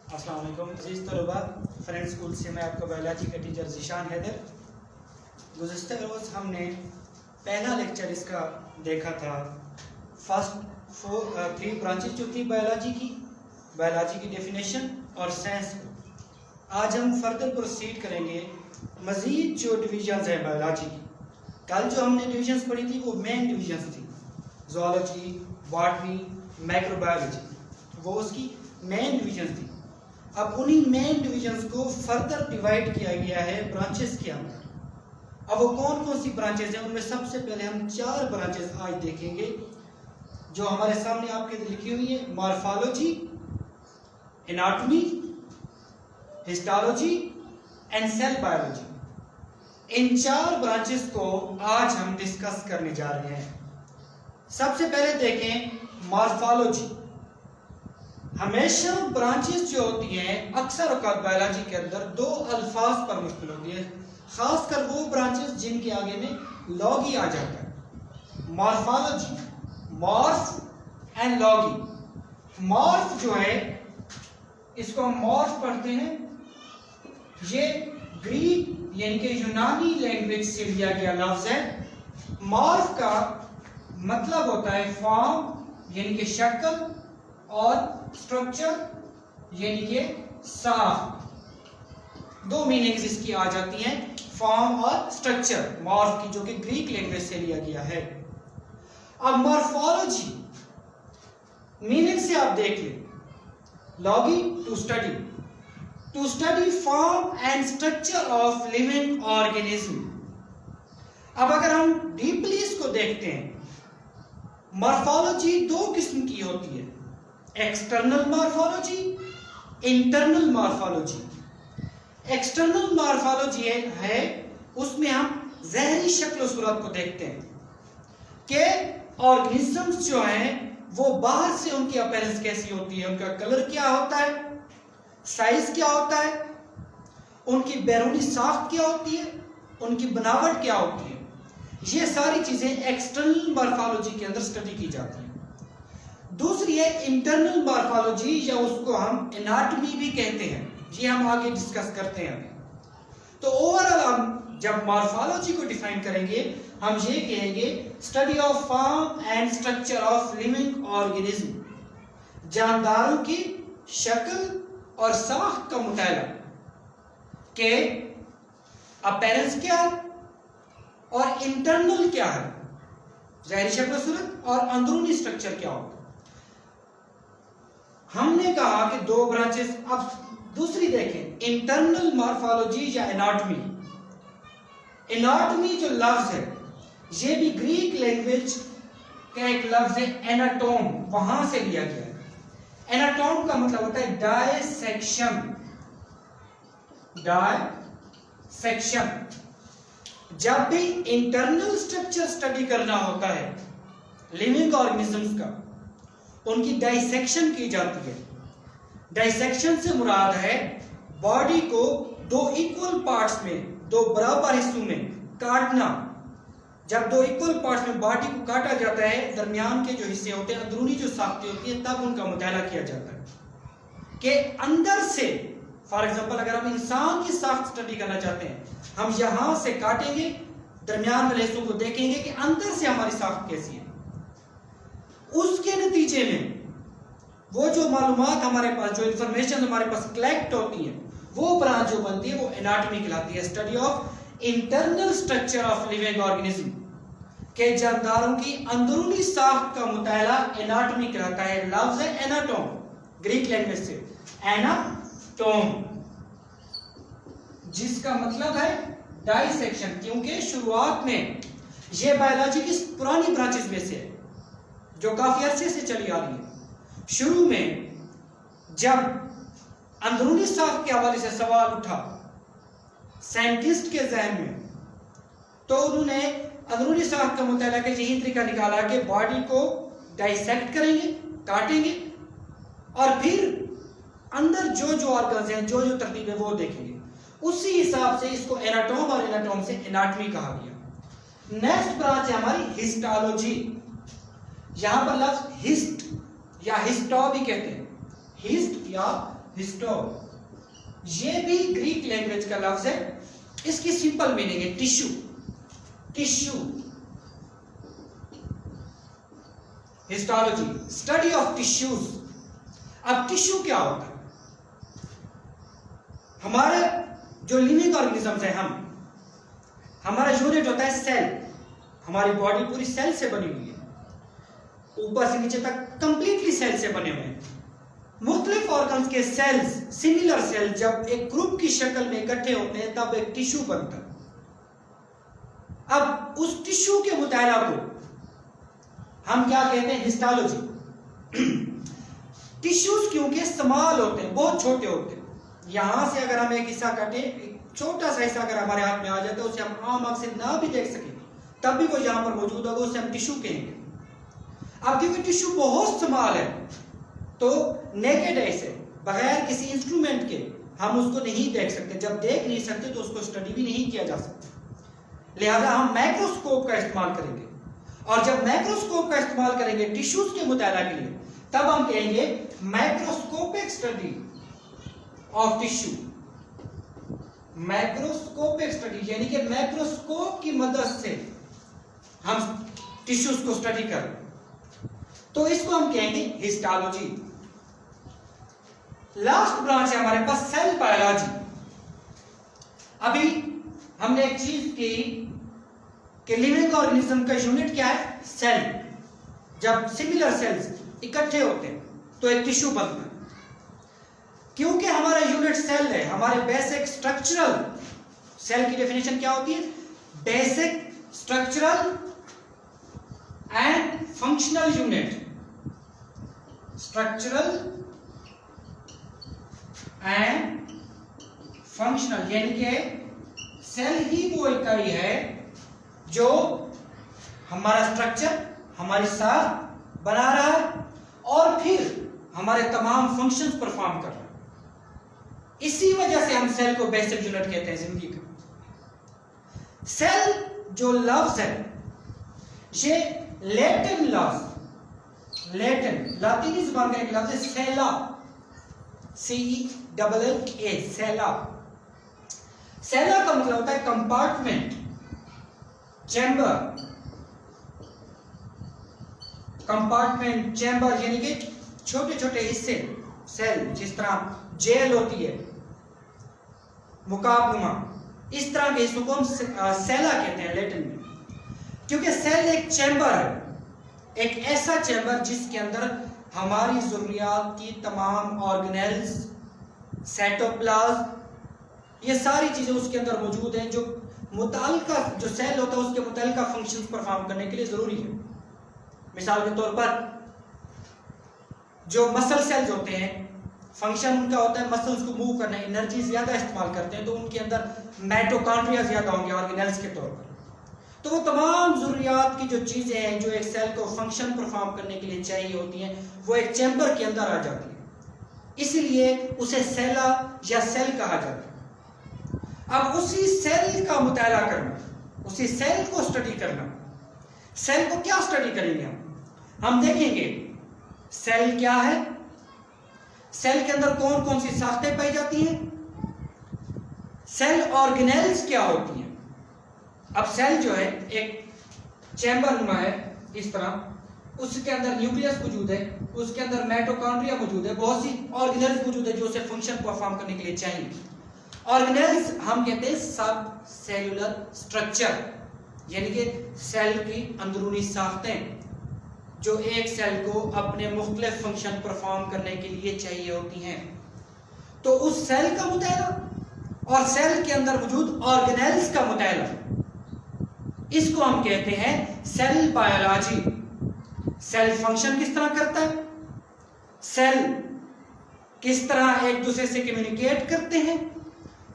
अस्सलाम वालेकुम अज़ीज़ तलबा, फ्रेंड स्कूल से मैं आपका बायोलॉजी का टीचर ज़ीशान हैदर। गुज़िश्ता रोज़ हमने पहला लेक्चर इसका देखा था, फर्स्ट 3 ब्रांचेज जो थी बायोलॉजी की डेफिनेशन और साइंस को। आज हम फर्दर प्रोसीड करेंगे, मज़ीद जो डिविजन्स हैं बायोलॉजी की। कल जो हमने डिविजन्स पढ़ी थी वो मेन डिविजन्स थी, ज़ूलॉजी, बॉटनी, माइक्रोबायोलॉजी, वो उसकी मेन डिविजन्स थी। अब उन्हीं मेन डिविजन्स को फर्दर डिवाइड किया गया है ब्रांचेस के अंदर। अब वो कौन कौन सी ब्रांचेस हैं, उनमें सबसे पहले हम 4 ब्रांचेस आज देखेंगे जो हमारे सामने आपके लिखी हुई है। Morphology, anatomy, histology and cell biology. इन 4 ब्रांचेस को आज हम डिस्कस करने जा रहे हैं। सबसे पहले देखें मॉर्फोलॉजी। हमेशा ब्रांचेस जो होती हैं अक्सर औकात बायोलॉजी के अंदर 2 अल्फाज पर मुश्किल होती है, खासकर वो ब्रांचेस जिनके आगे में लॉगी आ जाता है। Morphology, morph and Loggy. Morph जो है इसको हम मॉर्फ पढ़ते हैं, ये ग्रीक यानी कि यूनानी लैंग्वेज से लिया गया लफ्ज है। मॉर्फ का मतलब होता है फॉर्म यानी कि शक्ल, और स्ट्रक्चर यानी कि साख। 2 मीनिंग्स इसकी आ जाती हैं, फॉर्म और स्ट्रक्चर, मॉर्फ की, जो कि ग्रीक लैंग्वेज से लिया गया है। अब मॉर्फोलॉजी मीनिंग से आप देख लें, लॉगी to study form and structure of living organism. अब अगर हम डीपली इसको देखते हैं, मॉर्फोलॉजी 2 किस्म की होती है, external morphology, internal morphology. External morphology है उसमें हम ज़ाहिरी शक्ल सूरत को देखते हैं कि ऑर्गेनिजम्स जो हैं वो बाहर से उनकी अपीयरेंस कैसी होती है, उनका कलर क्या होता है, साइज क्या होता है, उनकी बैरूनी साख्त क्या होती है, उनकी बनावट क्या होती है। ये सारी चीजें एक्सटर्नल मॉर्फोलॉजी के अंदर स्टडी की जाती है। दूसरी है इंटरनल मॉर्फोलॉजी, या उसको हम एनाटॉमी भी कहते हैं, ये हम आगे डिस्कस करते हैं। तो ओवरऑल हम जब मॉर्फोलॉजी को डिफाइन करेंगे, हम ये कहेंगे study of form and structure of living organism, जानदारों की शक्ल और साख का मुताला के अपीयरेंस क्या है और इंटरनल क्या है, ज़ाहिरी शक्ल सूरत, और अंदरूनी स्ट्रक्चर क्या होता है। हमने कहा कि 2 ब्रांचेस। अब दूसरी देखें, इंटरनल मॉर्फोलॉजी या एनाटॉमी। एनाटॉमी जो लफ्ज है ये भी ग्रीक लैंग्वेज का एक लफ्ज है, एनाटोम, वहां से लिया गया है। एनाटोम का मतलब होता है डायसेक्शन। जब भी इंटरनल स्ट्रक्चर स्टडी करना होता है लिविंग ऑर्गेनिजम्स का, उनकी डाइसेक्शन की जाती है। डाइसेक्शन से मुराद है बॉडी को 2 इक्वल पार्ट्स में, 2 बराबर हिस्सों में काटना। जब 2 इक्वल पार्ट्स में बॉडी को काटा जाता है, दरमियान के जो हिस्से होते हैं, अंदरूनी जो साख्तें होती है, तब उनका मुताला किया जाता है कि अंदर से, फॉर एग्जांपल अगर हम इंसान की साख्त स्टडी करना चाहते हैं, हम यहां से काटेंगे, दरमियान वाले हिस्सों को देखेंगे कि अंदर से हमारी साख्त कैसी है। उसके नतीजे में वो जो मालूमात हमारे पास, जो इंफॉर्मेशन हमारे पास कलेक्ट होती है, वो ब्रांच जो बनती है वो एनाटॉमी कहलाती है। Study of internal structure of living organism के जानदारों की अंदरूनी साख्त का मुताला एनाटॉमी कहलाता है। लफ्ज है एनाटोम, ग्रीक लैंग्वेज से एनाटोम, जिसका मतलब है डाइसेक्शन। क्योंकि शुरुआत में ये बायोलॉजी की पुरानी ब्रांचेस में से है जो काफी अरसे से चली आ रही है। शुरू में जब अंदरूनी साख के हवाले से सवाल उठा साइंटिस्ट के जहन में, तो उन्होंने अंदरूनी साख का मुताला का यही तरीका निकाला कि बॉडी को डाइसेक्ट करेंगे, काटेंगे, और फिर अंदर जो जो ऑर्गन्स हैं, जो जो तरतीब है, वो देखेंगे। उसी हिसाब से इसको एनाटोम और एनाटोम से एनाटॉमी कहा गया। नेक्स्ट ब्रांच है हमारी हिस्टोलॉजी। यहां पर लफ्ज हिस्ट या हिस्टो भी कहते हैं, हिस्ट या हिस्टो। ये भी ग्रीक लैंग्वेज का लफ्ज है। इसकी सिंपल मीनिंग है tissue. Tissue. Histology, study of tissues. अब टिश्यू क्या होता है? हमारे जो लिविंग ऑर्गेनिजम्स है, हमारा यूनिट होता है सेल। हमारी बॉडी पूरी सेल से बनी हुई है, ऊपर से नीचे तक कंप्लीटली सेल से बने हुए हैं। मुख्तलिफ ऑर्गन्स के सेल्स, सिमिलर सेल जब एक ग्रुप की शक्ल में इकट्ठे होते हैं तब एक टिश्यू बनता है। अब उस टिश्यू के मुताला को हम क्या कहते हैं? हिस्टोलॉजी। टिश्यूज क्योंकि स्मॉल होते हैं, बहुत छोटे होते हैं। यहां से अगर हम एक हिस्सा काटे, एक छोटा सा हिस्सा अगर हमारे हाथ में आ जाता है, उसे हम आम आंख से ना भी देख सकेंगे तब भी वो यहां पर मौजूद होगा, उसे हम टिश्यू कहेंगे। अब क्योंकि टिश्यू बहुत स्मॉल है तो नेकेड ऐसे बगैर किसी इंस्ट्रूमेंट के हम उसको नहीं देख सकते। जब देख नहीं सकते तो उसको स्टडी भी नहीं किया जा सकता। लिहाजा हम माइक्रोस्कोप का इस्तेमाल करेंगे, और जब माइक्रोस्कोप का इस्तेमाल करेंगे टिश्यूज के मुताला के लिए, तब हम कहेंगे microscopic study of tissue. Microscopic study यानी कि माइक्रोस्कोप की मदद से हम टिश्यूज को स्टडी करें, तो इसको हम कहेंगे हिस्टोलॉजी। लास्ट ब्रांच है हमारे पास सेल बायोलॉजी। अभी हमने एक चीज की कि लिविंग ऑर्गेनिज्म का यूनिट क्या है? सेल। जब सिमिलर सेल्स इकट्ठे होते हैं तो एक टिश्यू बनता है। क्योंकि हमारा यूनिट सेल है, हमारे बेसिक स्ट्रक्चरल, सेल की डेफिनेशन क्या होती है? Basic structural and functional unit. Structural and functional यानी कि सेल ही वो इकाई है जो हमारा स्ट्रक्चर, हमारी साख बना रहा है और फिर हमारे तमाम फंक्शंस परफॉर्म कर रहा है। इसी वजह से हम सेल को बेसिक यूनिट कहते हैं जिंदगी का। सेल जो लफ्ज है ये लैटिन लफ्ज, लैटिन लातीनी जुबान का एक लफ्ज है सेला, CELLA, सेला। सेला का मतलब होता है कंपार्टमेंट, चैम्बर। कंपार्टमेंट, चैम्बर यानी कि छोटे छोटे हिस्से। सेल जिस तरह जेल होती है मुकाबनुमा, इस तरह के हिस्सों को हम सेला कहते हैं लैटिन में। क्योंकि सेल एक चैम्बर है, एक ऐसा चैम्बर जिसके अंदर हमारी जरूरियात की तमाम ऑर्गेनेल्स, साइटोप्लाज्म, ये सारी चीजें उसके अंदर मौजूद हैं जो मुताल्लिका जो सेल होता है उसके मुताल्लिका फंक्शंस परफॉर्म करने के लिए जरूरी है। मिसाल के तौर पर जो मसल सेल्स होते हैं, फंक्शन उनका होता है मसल्स को मूव करना, एनर्जी ज्यादा इस्तेमाल करते हैं, तो उनके अंदर माइटोकॉन्ड्रिया ज्यादा होंगे ऑर्गेनेल्स के तौर पर। तो वो तमाम जरूरियात की जो चीजें हैं जो एक सेल को फंक्शन परफॉर्म करने के लिए चाहिए होती हैं, वो एक चैम्बर के अंदर आ जाती है। इसीलिए उसे सेला या सेल कहा जाता है। अब उसी सेल का मुताला करना, उसी सेल को स्टडी करना। सेल को क्या स्टडी करेंगे हम देखेंगे सेल क्या है, सेल के अंदर कौन कौन सी साख्तें पाई जाती हैं, सेल ऑर्गेनेल्स क्या होती हैं। अब सेल जो है एक चैम्बर नुमा है इस तरह, उसके अंदर न्यूक्लियस मौजूद है, उसके अंदर माइटोकॉन्ड्रिया मौजूद है, बहुत सी ऑर्गेनेल्स मौजूद है जो उसे फंक्शन परफॉर्म करने के लिए चाहिए। ऑर्गेनेल्स हम कहते हैं सब सेलुलर स्ट्रक्चर, यानी कि सेल की अंदरूनी साख्तें जो एक सेल को अपने मुख्तलिफ फंक्शन परफॉर्म करने के लिए चाहिए होती हैं। तो उस सेल का मुताला और सेल के अंदर मौजूद ऑर्गेनेल्स का मुताला, इसको हम कहते हैं सेल बायोलॉजी। सेल फंक्शन किस तरह करता है, सेल किस तरह एक दूसरे से कम्युनिकेट करते हैं,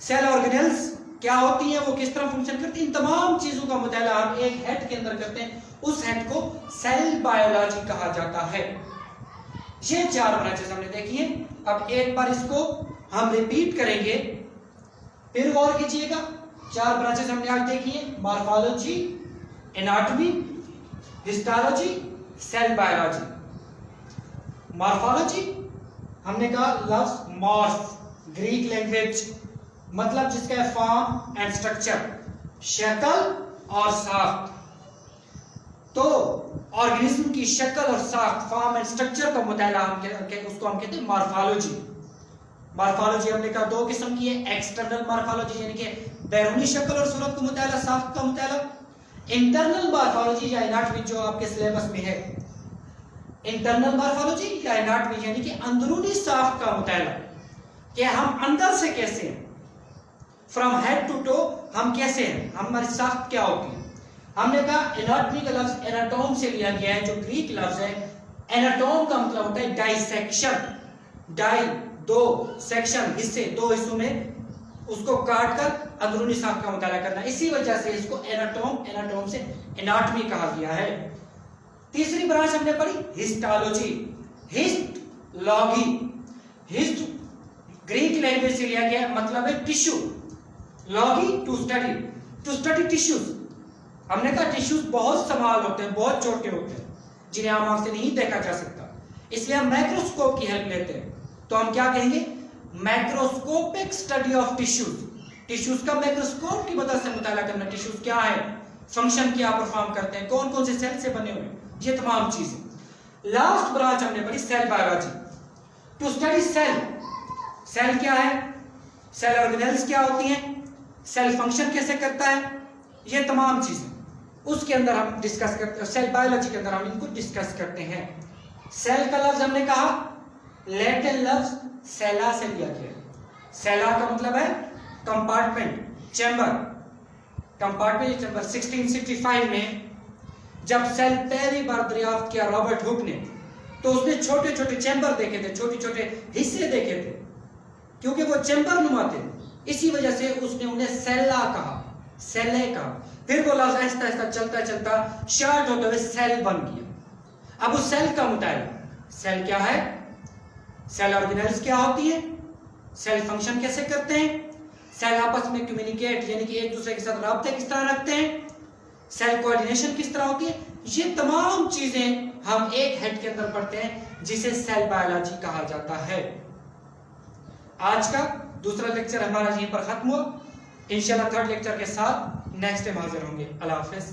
सेल ऑर्गेनेल्स क्या होती हैं, वो किस तरह फंक्शन करती हैं, इन तमाम चीजों का मुताला हम एक हेड के अंदर करते हैं। उस हेड को सेल बायोलॉजी कहा जाता है। ये चार ब्रांचेस हमने देखी हैं। अब एक बार इसको हम रिपीट करेंगे, फिर गौर कीजिएगा। चार ब्रांचेस हमने आज देखी हैं, morphology, anatomy, histology, cell biology. Morphology हमने कहा लफ्ज मॉर्फ, ग्रीक लैंग्वेज, मतलब जिसका है फॉर्म एंड स्ट्रक्चर, शक्ल और साख्त। तो ऑर्गेनिज्म की शक्ल और साख्त, फॉर्म एंड स्ट्रक्चर का मुताला उसको हम कहते हैं मॉर्फोलॉजी। मॉर्फोलॉजी हमने कहा दो किस्म की है, एक्सटर्नल मॉर्फोलॉजी यानी कि बैरूनी शक्ल और सूरत का मुताला, साख्त का मुताला। इंटरनल मॉर्फोलॉजी या एनाटॉमी जो आपके सिलेबस में है, इंटरनल मॉर्फोलॉजी या एनाटॉमी यानी कि अंदरूनी साख्त का मुताला, कि हम अंदर से कैसे हैं, फ्रॉम हेड टू टो हम कैसे हैं, हमारी साख्त क्या होती है। हमने कहा एनाटॉमी का लफ्ज एनाटोम से लिया गया है, जो ग्रीक लफ्ज है। एनाटोम का मतलब होता है डाइसेक्शन, डाई दो, सेक्शन हिस्से, दो हिस्सों में उसको काट कर अंदरूनी साख्त का मुताला करना, इसी वजह से इसको एनाटोम से एनाटॉमी कहा गया है। तीसरी ब्रांच हमने पढ़ी histology, histology, hist Greek language से लिया गया, मतलब है tissue, logy to study tissues. हमने कहा टिश्यूज बहुत स्मॉल होते हैं, बहुत छोटे होते हैं, जिन्हें आम आंख से नहीं देखा जा सकता, इसलिए हम माइक्रोस्कोप की हेल्प लेते हैं। तो हम क्या कहेंगे, microscopic study of tissues. Tissues का माइक्रोस्कोप की मदद से मुताला करना, टिश्यूज क्या है, फंक्शन क्या परफॉर्म करते हैं, कौन कौन से सेल से बने हुए, ये तमाम चीजें। लास्ट ब्रांच हमने पढ़ी cell biology, to study cell. Cell क्या है, सेल ऑर्गेनेल्स क्या होती हैं, सेल फंक्शन कैसे करता है, ये तमाम चीजें उसके अंदर हम डिस्कस करते हैं, सेल बायोलॉजी के अंदर हम इनको डिस्कस करते हैं। सेल का लफ्ज हमने कहा लैटिन लफ्ज सेला से लिया गया। सेला का मतलब है कंपार्टमेंट, चैम्बर, कंपार्टमेंट चैम्बर। 1665 में जब सेल पहली बार दरियाफ्त किया रॉबर्ट हुक ने, तो उसने छोटे छोटे चैम्बर देखे थे, छोटे छोटे हिस्से देखे थे, क्योंकि वो चैम्बर नुमा थे, इसी वजह से उसने उन्हें सेला कहा, सेले कहा। फिर वो लफ्ज आहिस्ता आहिस्ता चलता चलता शार्ट होते हुए सेल बन गया। अब उस सेल का मुताबिक, सेल क्या है, सेल ऑर्गेनेल्स क्या होती है, सेल फंक्शन कैसे करते हैं, सेल आपस में कम्युनिकेट यानी कि एक दूसरे के साथ राब्ते किस तरह रखते हैं, सेल कोऑर्डिनेशन किस तरह होती है, ये तमाम चीजें हम एक हेड के अंदर पढ़ते हैं, जिसे सेल बायोलॉजी कहा जाता है। आज का दूसरा लेक्चर हमारा यहीं पर खत्म हुआ। इंशाल्लाह थर्ड लेक्चर के साथ नेक्स्ट टाइम हाजिर होंगे। अल्लाह हाफिज।